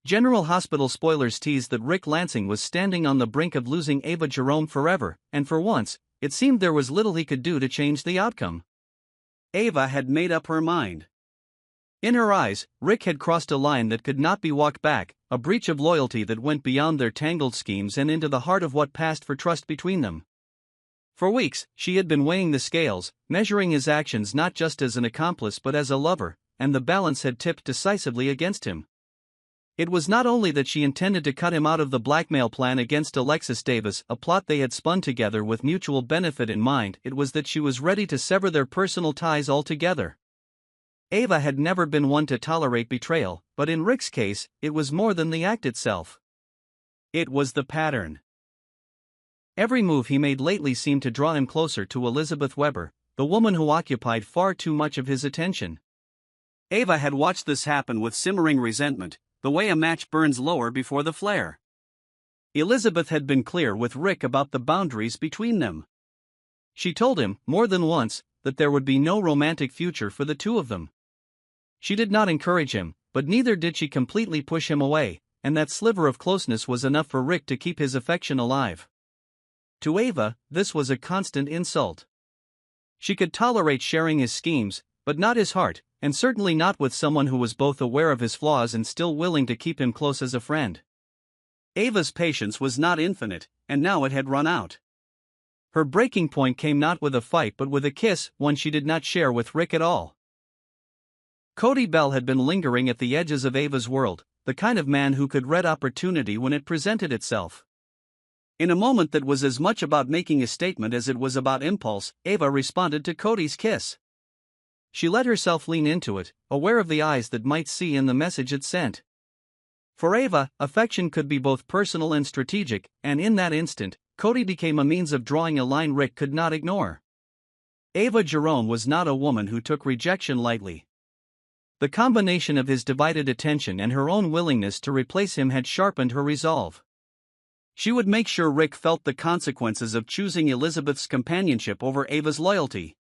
General Hospital spoilers teased that Rick Lansing was standing on the brink of losing Ava Jerome forever, and for once, it seemed there was little he could do to change the outcome. Ava had made up her mind. In her eyes, Rick had crossed a line that could not be walked back, a breach of loyalty that went beyond their tangled schemes and into the heart of what passed for trust between them. For weeks, she had been weighing the scales, measuring his actions not just as an accomplice but as a lover, and the balance had tipped decisively against him. It was not only that she intended to cut him out of the blackmail plan against Alexis Davis, a plot they had spun together with mutual benefit in mind, it was that she was ready to sever their personal ties altogether. Ava had never been one to tolerate betrayal, but in Rick's case, it was more than the act itself. It was the pattern. Every move he made lately seemed to draw him closer to Elizabeth Weber, the woman who occupied far too much of his attention. Ava had watched this happen with simmering resentment, the way a match burns lower before the flare. Elizabeth had been clear with Rick about the boundaries between them. She told him, more than once, that there would be no romantic future for the two of them. She did not encourage him, but neither did she completely push him away, and that sliver of closeness was enough for Rick to keep his affection alive. To Ava, this was a constant insult. She could tolerate sharing his schemes, but not his heart, and certainly not with someone who was both aware of his flaws and still willing to keep him close as a friend. Ava's patience was not infinite, and now it had run out. Her breaking point came not with a fight but with a kiss, one she did not share with Rick at all. Cody Bell had been lingering at the edges of Ava's world, the kind of man who could read opportunity when it presented itself. In a moment that was as much about making a statement as it was about impulse, Ava responded to Cody's kiss. She let herself lean into it, aware of the eyes that might see in the message it sent. For Ava, affection could be both personal and strategic, and in that instant, Cody became a means of drawing a line Rick could not ignore. Ava Jerome was not a woman who took rejection lightly. The combination of his divided attention and her own willingness to replace him had sharpened her resolve. She would make sure Rick felt the consequences of choosing Elizabeth's companionship over Ava's loyalty.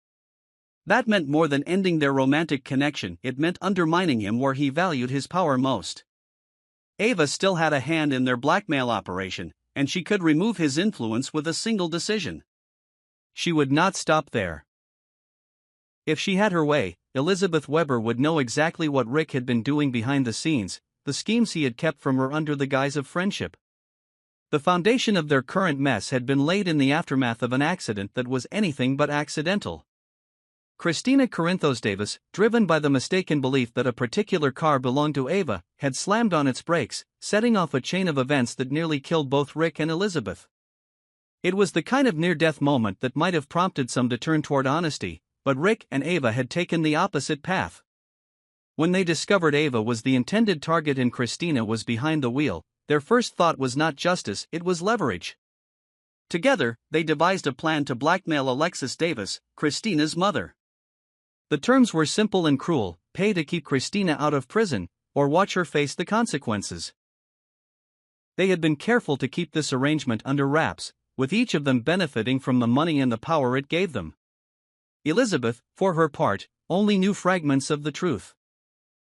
That meant more than ending their romantic connection, it meant undermining him where he valued his power most. Ava still had a hand in their blackmail operation, and she could remove his influence with a single decision. She would not stop there. If she had her way, Elizabeth Weber would know exactly what Rick had been doing behind the scenes, the schemes he had kept from her under the guise of friendship. The foundation of their current mess had been laid in the aftermath of an accident that was anything but accidental. Christina Corinthos Davis, driven by the mistaken belief that a particular car belonged to Ava, had slammed on its brakes, setting off a chain of events that nearly killed both Rick and Elizabeth. It was the kind of near-death moment that might have prompted some to turn toward honesty, but Rick and Ava had taken the opposite path. When they discovered Ava was the intended target and Christina was behind the wheel, their first thought was not justice, it was leverage. Together, they devised a plan to blackmail Alexis Davis, Christina's mother. The terms were simple and cruel: pay to keep Christina out of prison, or watch her face the consequences. They had been careful to keep this arrangement under wraps, with each of them benefiting from the money and the power it gave them. Elizabeth, for her part, only knew fragments of the truth.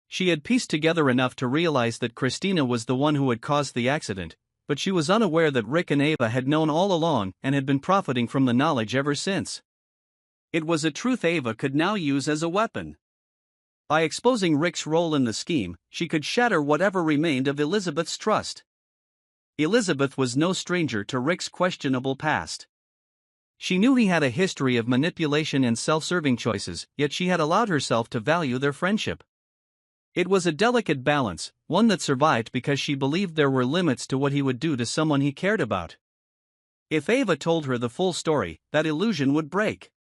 She had pieced together enough to realize that Christina was the one who had caused the accident, but she was unaware that Rick and Ava had known all along and had been profiting from the knowledge ever since. It was a truth Ava could now use as a weapon. By exposing Rick's role in the scheme, she could shatter whatever remained of Elizabeth's trust. Elizabeth was no stranger to Rick's questionable past. She knew he had a history of manipulation and self-serving choices, yet she had allowed herself to value their friendship. It was a delicate balance, one that survived because she believed there were limits to what he would do to someone he cared about. If Ava told her the full story, that illusion would break.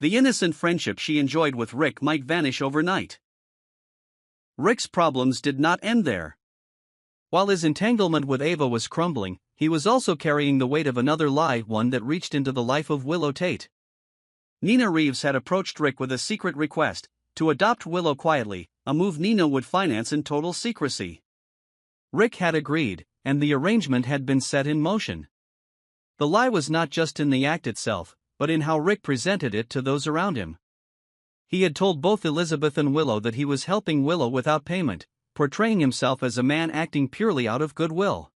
The innocent friendship she enjoyed with Rick might vanish overnight. Rick's problems did not end there. While his entanglement with Ava was crumbling, he was also carrying the weight of another lie, one that reached into the life of Willow Tate. Nina Reeves had approached Rick with a secret request to adopt Willow quietly, a move Nina would finance in total secrecy. Rick had agreed, and the arrangement had been set in motion. The lie was not just in the act itself, but in how Rick presented it to those around him. He had told both Elizabeth and Willow that he was helping Willow without payment, portraying himself as a man acting purely out of goodwill.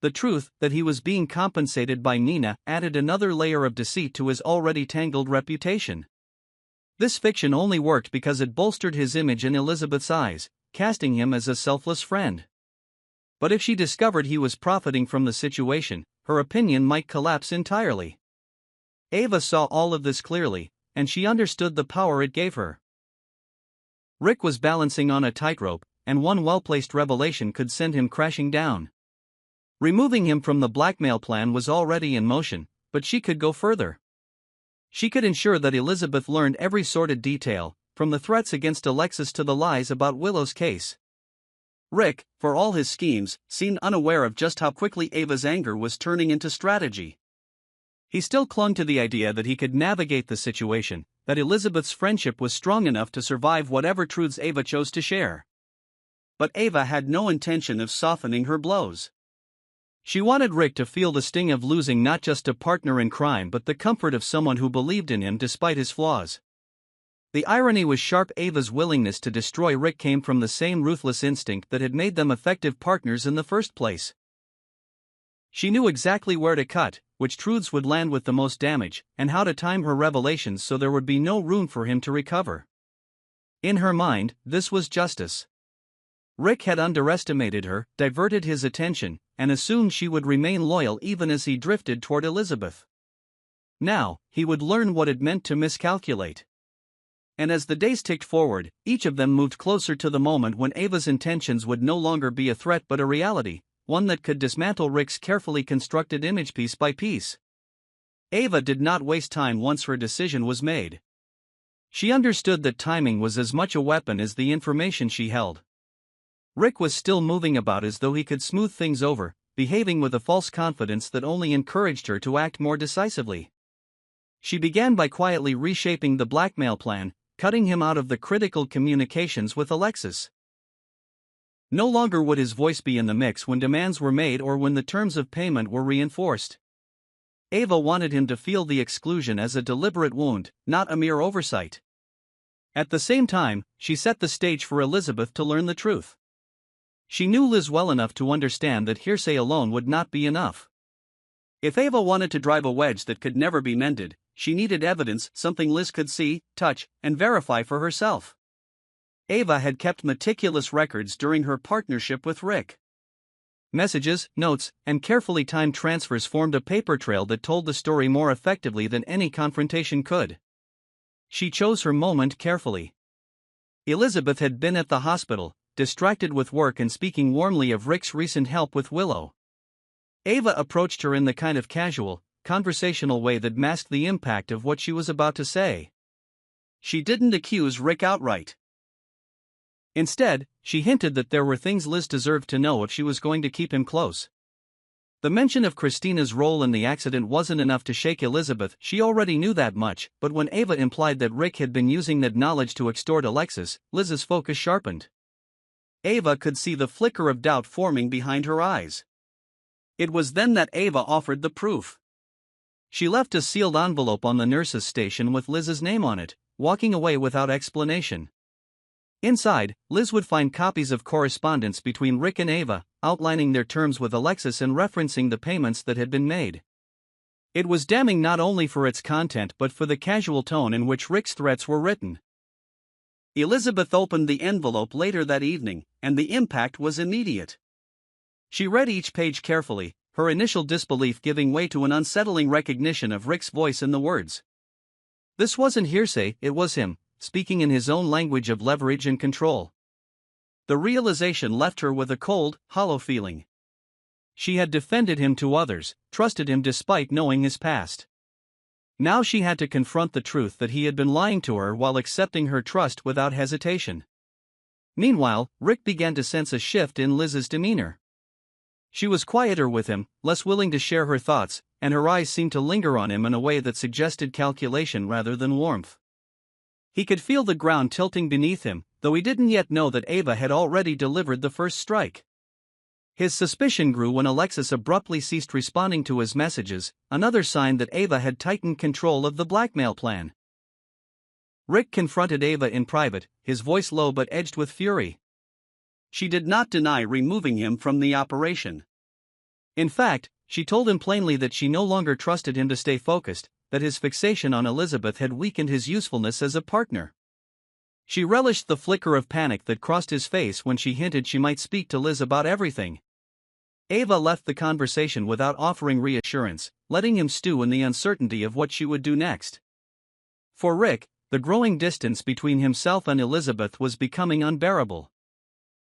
The truth that he was being compensated by Nina added another layer of deceit to his already tangled reputation. This fiction only worked because it bolstered his image in Elizabeth's eyes, casting him as a selfless friend. But if she discovered he was profiting from the situation, her opinion might collapse entirely. Ava saw all of this clearly, and she understood the power it gave her. Rick was balancing on a tightrope, and one well-placed revelation could send him crashing down. Removing him from the blackmail plan was already in motion, but she could go further. She could ensure that Elizabeth learned every sordid detail, from the threats against Alexis to the lies about Willow's case. Rick, for all his schemes, seemed unaware of just how quickly Ava's anger was turning into strategy. He still clung to the idea that he could navigate the situation, that Elizabeth's friendship was strong enough to survive whatever truths Ava chose to share. But Ava had no intention of softening her blows. She wanted Rick to feel the sting of losing not just a partner in crime but the comfort of someone who believed in him despite his flaws. The irony was sharp. Ava's willingness to destroy Rick came from the same ruthless instinct that had made them effective partners in the first place. She knew exactly where to cut, which truths would land with the most damage, and how to time her revelations so there would be no room for him to recover. In her mind, this was justice. Rick had underestimated her, diverted his attention, and assumed she would remain loyal even as he drifted toward Elizabeth. Now, he would learn what it meant to miscalculate. And as the days ticked forward, each of them moved closer to the moment when Ava's intentions would no longer be a threat but a reality, one that could dismantle Rick's carefully constructed image piece by piece. Ava did not waste time once her decision was made. She understood that timing was as much a weapon as the information she held. Rick was still moving about as though he could smooth things over, behaving with a false confidence that only encouraged her to act more decisively. She began by quietly reshaping the blackmail plan, cutting him out of the critical communications with Alexis. No longer would his voice be in the mix when demands were made or when the terms of payment were reinforced. Ava wanted him to feel the exclusion as a deliberate wound, not a mere oversight. At the same time, she set the stage for Elizabeth to learn the truth. She knew Liz well enough to understand that hearsay alone would not be enough. If Ava wanted to drive a wedge that could never be mended, she needed evidence, something Liz could see, touch, and verify for herself. Ava had kept meticulous records during her partnership with Rick. Messages, notes, and carefully timed transfers formed a paper trail that told the story more effectively than any confrontation could. She chose her moment carefully. Elizabeth had been at the hospital, distracted with work and speaking warmly of Rick's recent help with Willow. Ava approached her in the kind of casual, conversational way that masked the impact of what she was about to say. She didn't accuse Rick outright. Instead, she hinted that there were things Liz deserved to know if she was going to keep him close. The mention of Christina's role in the accident wasn't enough to shake Elizabeth. She already knew that much, but when Ava implied that Rick had been using that knowledge to extort Alexis, Liz's focus sharpened. Ava could see the flicker of doubt forming behind her eyes. It was then that Ava offered the proof. She left a sealed envelope on the nurse's station with Liz's name on it, walking away without explanation. Inside, Liz would find copies of correspondence between Rick and Ava, outlining their terms with Alexis and referencing the payments that had been made. It was damning not only for its content but for the casual tone in which Rick's threats were written. Elizabeth opened the envelope later that evening, and the impact was immediate. She read each page carefully, her initial disbelief giving way to an unsettling recognition of Rick's voice in the words. This wasn't hearsay, it was him, speaking in his own language of leverage and control. The realization left her with a cold, hollow feeling. She had defended him to others, trusted him despite knowing his past. Now she had to confront the truth that he had been lying to her while accepting her trust without hesitation. Meanwhile, Rick began to sense a shift in Liz's demeanor. She was quieter with him, less willing to share her thoughts, and her eyes seemed to linger on him in a way that suggested calculation rather than warmth. He could feel the ground tilting beneath him, though he didn't yet know that Ava had already delivered the first strike. His suspicion grew when Alexis abruptly ceased responding to his messages, another sign that Ava had tightened control of the blackmail plan. Rick confronted Ava in private, his voice low but edged with fury. She did not deny removing him from the operation. In fact, she told him plainly that she no longer trusted him to stay focused, that his fixation on Elizabeth had weakened his usefulness as a partner. She relished the flicker of panic that crossed his face when she hinted she might speak to Liz about everything. Ava left the conversation without offering reassurance, letting him stew in the uncertainty of what she would do next. For Rick, the growing distance between himself and Elizabeth was becoming unbearable.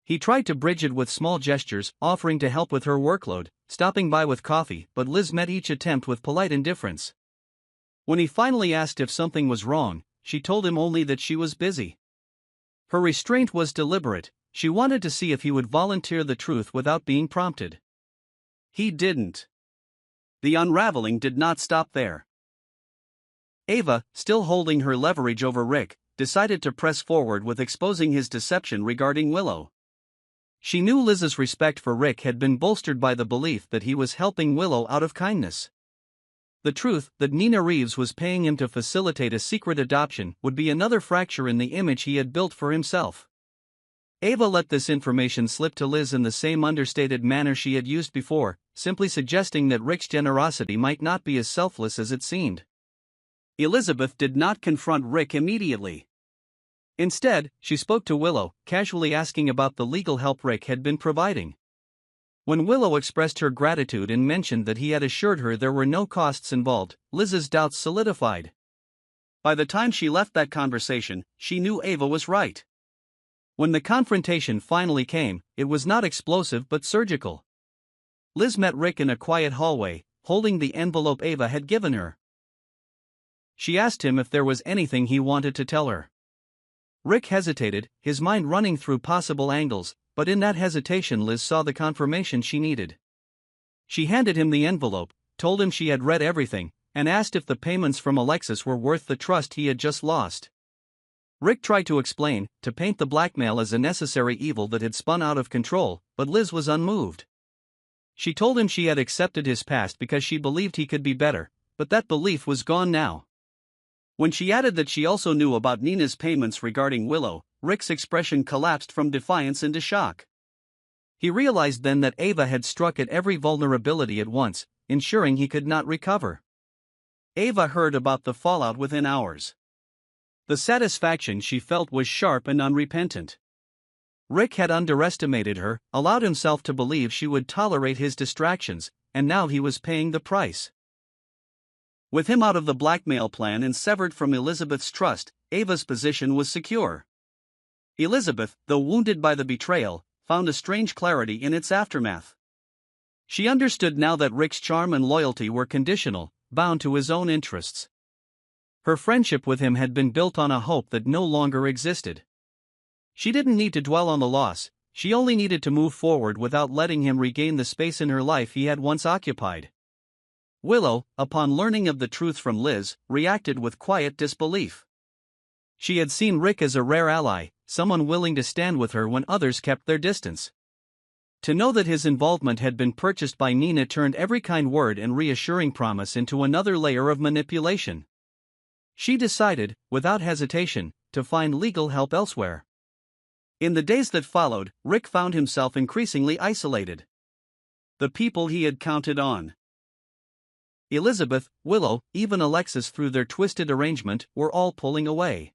He tried to bridge it with small gestures, offering to help with her workload, stopping by with coffee, but Liz met each attempt with polite indifference. When he finally asked if something was wrong, she told him only that she was busy. Her restraint was deliberate. She wanted to see if he would volunteer the truth without being prompted. He didn't. The unraveling did not stop there. Ava, still holding her leverage over Rick, decided to press forward with exposing his deception regarding Willow. She knew Liz's respect for Rick had been bolstered by the belief that he was helping Willow out of kindness. The truth that Nina Reeves was paying him to facilitate a secret adoption would be another fracture in the image he had built for himself. Ava let this information slip to Liz in the same understated manner she had used before, simply suggesting that Rick's generosity might not be as selfless as it seemed. Elizabeth did not confront Rick immediately. Instead, she spoke to Willow, casually asking about the legal help Rick had been providing. When Willow expressed her gratitude and mentioned that he had assured her there were no costs involved, Liz's doubts solidified. By the time she left that conversation, she knew Ava was right. When the confrontation finally came, it was not explosive but surgical. Liz met Rick in a quiet hallway, holding the envelope Ava had given her. She asked him if there was anything he wanted to tell her. Rick hesitated, his mind running through possible angles, but in that hesitation Liz saw the confirmation she needed. She handed him the envelope, told him she had read everything, and asked if the payments from Alexis were worth the trust he had just lost. Rick tried to explain, to paint the blackmail as a necessary evil that had spun out of control, but Liz was unmoved. She told him she had accepted his past because she believed he could be better, but that belief was gone now. When she added that she also knew about Nina's payments regarding Willow, Rick's expression collapsed from defiance into shock. He realized then that Ava had struck at every vulnerability at once, ensuring he could not recover. Ava heard about the fallout within hours. The satisfaction she felt was sharp and unrepentant. Rick had underestimated her, allowed himself to believe she would tolerate his distractions, and now he was paying the price. With him out of the blackmail plan and severed from Elizabeth's trust, Ava's position was secure. Elizabeth, though wounded by the betrayal, found a strange clarity in its aftermath. She understood now that Rick's charm and loyalty were conditional, bound to his own interests. Her friendship with him had been built on a hope that no longer existed. She didn't need to dwell on the loss, she only needed to move forward without letting him regain the space in her life he had once occupied. Willow, upon learning of the truth from Liz, reacted with quiet disbelief. She had seen Rick as a rare ally, someone willing to stand with her when others kept their distance. To know that his involvement had been purchased by Nina turned every kind word and reassuring promise into another layer of manipulation. She decided, without hesitation, to find legal help elsewhere. In the days that followed, Rick found himself increasingly isolated. The people he had counted on, Elizabeth, Willow, even Alexis through their twisted arrangement, were all pulling away.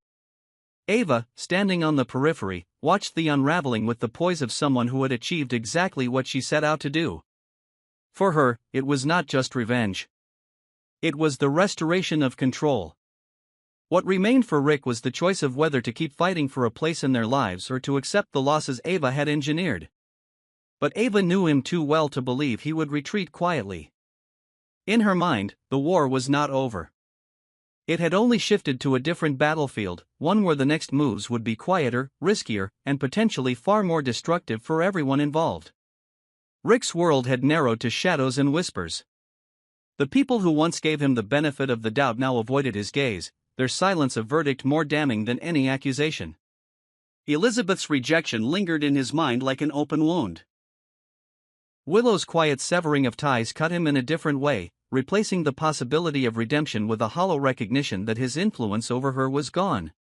Ava, standing on the periphery, watched the unraveling with the poise of someone who had achieved exactly what she set out to do. For her, it was not just revenge. It was the restoration of control. What remained for Rick was the choice of whether to keep fighting for a place in their lives or to accept the losses Ava had engineered. But Ava knew him too well to believe he would retreat quietly. In her mind, the war was not over. It had only shifted to a different battlefield, one where the next moves would be quieter, riskier, and potentially far more destructive for everyone involved. Rick's world had narrowed to shadows and whispers. The people who once gave him the benefit of the doubt now avoided his gaze, their silence a verdict more damning than any accusation. Elizabeth's rejection lingered in his mind like an open wound. Willow's quiet severing of ties cut him in a different way, replacing the possibility of redemption with a hollow recognition that his influence over her was gone.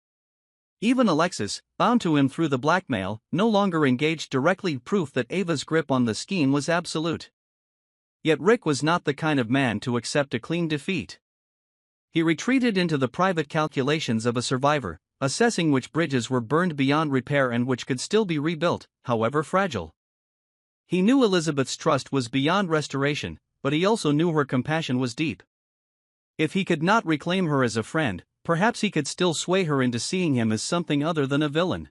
Even Alexis, bound to him through the blackmail, no longer engaged directly, proof that Ava's grip on the scheme was absolute. Yet Rick was not the kind of man to accept a clean defeat. He retreated into the private calculations of a survivor, assessing which bridges were burned beyond repair and which could still be rebuilt, however fragile. He knew Elizabeth's trust was beyond restoration, but he also knew her compassion was deep. If he could not reclaim her as a friend, perhaps he could still sway her into seeing him as something other than a villain.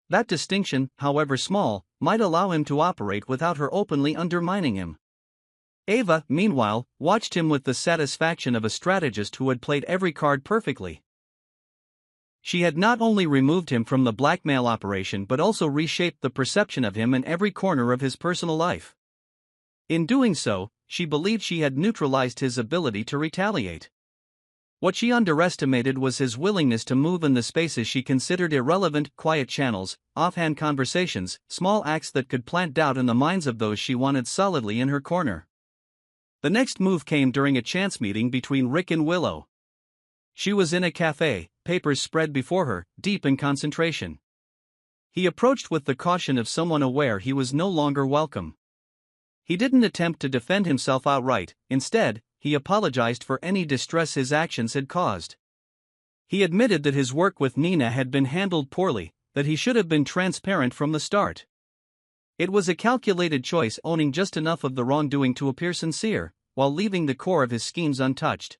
That distinction, however small, might allow him to operate without her openly undermining him. Ava, meanwhile, watched him with the satisfaction of a strategist who had played every card perfectly. She had not only removed him from the blackmail operation but also reshaped the perception of him in every corner of his personal life. In doing so, she believed she had neutralized his ability to retaliate. What she underestimated was his willingness to move in the spaces she considered irrelevant: quiet channels, offhand conversations, small acts that could plant doubt in the minds of those she wanted solidly in her corner. The next move came during a chance meeting between Rick and Willow. She was in a cafe, papers spread before her, deep in concentration. He approached with the caution of someone aware he was no longer welcome. He didn't attempt to defend himself outright; instead, he apologized for any distress his actions had caused. He admitted that his work with Nina had been handled poorly, that he should have been transparent from the start. It was a calculated choice, owning just enough of the wrongdoing to appear sincere, while leaving the core of his schemes untouched.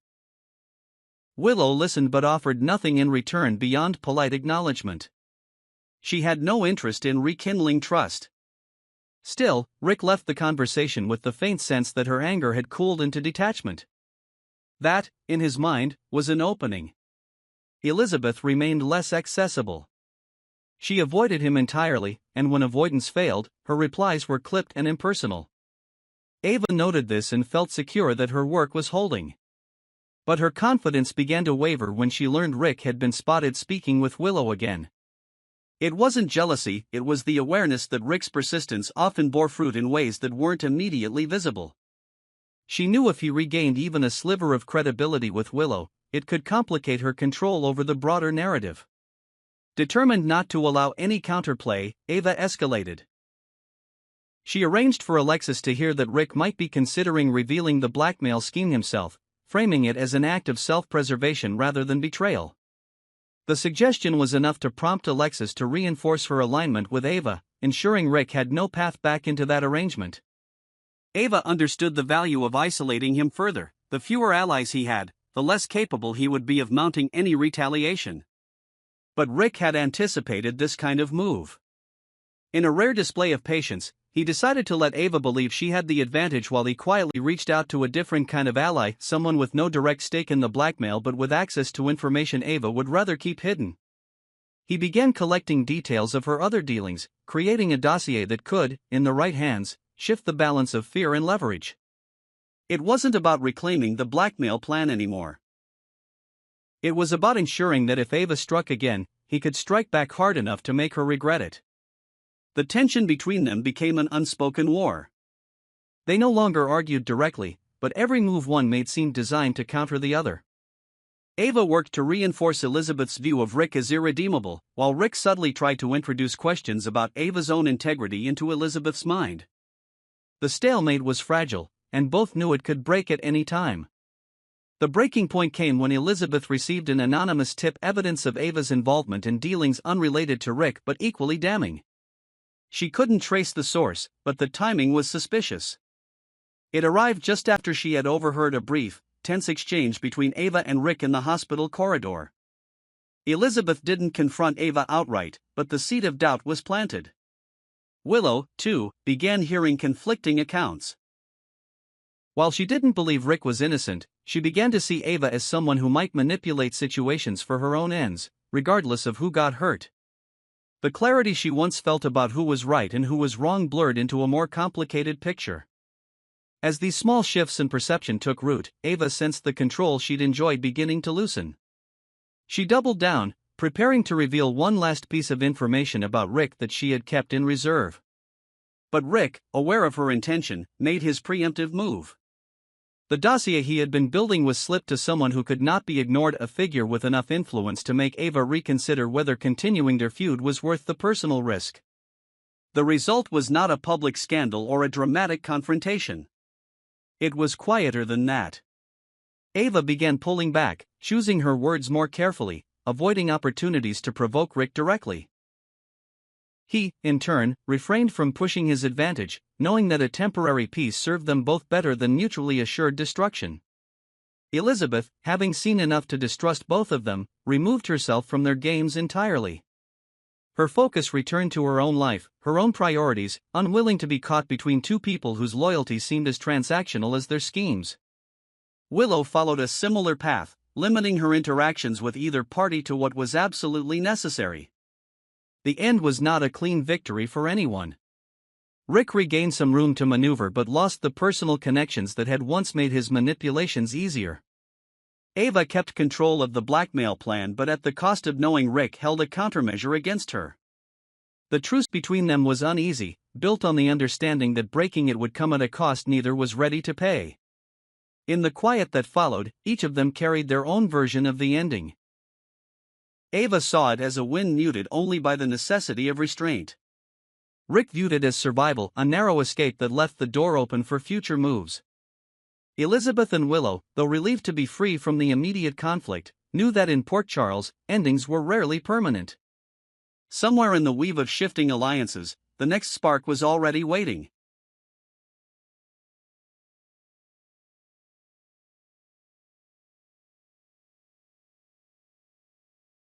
Willow listened but offered nothing in return beyond polite acknowledgement. She had no interest in rekindling trust. Still, Rick left the conversation with the faint sense that her anger had cooled into detachment. That, in his mind, was an opening. Elizabeth remained less accessible. She avoided him entirely, and when avoidance failed, her replies were clipped and impersonal. Ava noted this and felt secure that her work was holding. But her confidence began to waver when she learned Rick had been spotted speaking with Willow again. It wasn't jealousy, it was the awareness that Rick's persistence often bore fruit in ways that weren't immediately visible. She knew if he regained even a sliver of credibility with Willow, it could complicate her control over the broader narrative. Determined not to allow any counterplay, Ava escalated. She arranged for Alexis to hear that Rick might be considering revealing the blackmail scheme himself, framing it as an act of self-preservation rather than betrayal. The suggestion was enough to prompt Alexis to reinforce her alignment with Ava, ensuring Rick had no path back into that arrangement. Ava understood the value of isolating him further. The fewer allies he had, the less capable he would be of mounting any retaliation. But Rick had anticipated this kind of move. In a rare display of patience, he decided to let Ava believe she had the advantage while he quietly reached out to a different kind of ally, someone with no direct stake in the blackmail but with access to information Ava would rather keep hidden. He began collecting details of her other dealings, creating a dossier that could, in the right hands, shift the balance of fear and leverage. It wasn't about reclaiming the blackmail plan anymore. It was about ensuring that if Ava struck again, he could strike back hard enough to make her regret it. The tension between them became an unspoken war. They no longer argued directly, but every move one made seemed designed to counter the other. Ava worked to reinforce Elizabeth's view of Rick as irredeemable, while Rick subtly tried to introduce questions about Ava's own integrity into Elizabeth's mind. The stalemate was fragile, and both knew it could break at any time. The breaking point came when Elizabeth received an anonymous tip, evidence of Ava's involvement in dealings unrelated to Rick but equally damning. She couldn't trace the source, but the timing was suspicious. It arrived just after she had overheard a brief, tense exchange between Ava and Rick in the hospital corridor. Elizabeth didn't confront Ava outright, but the seed of doubt was planted. Willow, too, began hearing conflicting accounts. While she didn't believe Rick was innocent, she began to see Ava as someone who might manipulate situations for her own ends, regardless of who got hurt. The clarity she once felt about who was right and who was wrong blurred into a more complicated picture. As these small shifts in perception took root, Ava sensed the control she'd enjoyed beginning to loosen. She doubled down, preparing to reveal one last piece of information about Rick that she had kept in reserve. But Rick, aware of her intention, made his preemptive move. The dossier he had been building was slipped to someone who could not be ignored, a figure with enough influence to make Ava reconsider whether continuing their feud was worth the personal risk. The result was not a public scandal or a dramatic confrontation. It was quieter than that. Ava began pulling back, choosing her words more carefully, avoiding opportunities to provoke Rick directly. He, in turn, refrained from pushing his advantage, knowing that a temporary peace served them both better than mutually assured destruction. Elizabeth, having seen enough to distrust both of them, removed herself from their games entirely. Her focus returned to her own life, her own priorities, unwilling to be caught between two people whose loyalty seemed as transactional as their schemes. Willow followed a similar path, limiting her interactions with either party to what was absolutely necessary. The end was not a clean victory for anyone. Rick regained some room to maneuver but lost the personal connections that had once made his manipulations easier. Ava kept control of the blackmail plan but at the cost of knowing Rick held a countermeasure against her. The truce between them was uneasy, built on the understanding that breaking it would come at a cost neither was ready to pay. In the quiet that followed, each of them carried their own version of the ending. Ava saw it as a win muted only by the necessity of restraint. Rick viewed it as survival, a narrow escape that left the door open for future moves. Elizabeth and Willow, though relieved to be free from the immediate conflict, knew that in Port Charles, endings were rarely permanent. Somewhere in the weave of shifting alliances, the next spark was already waiting.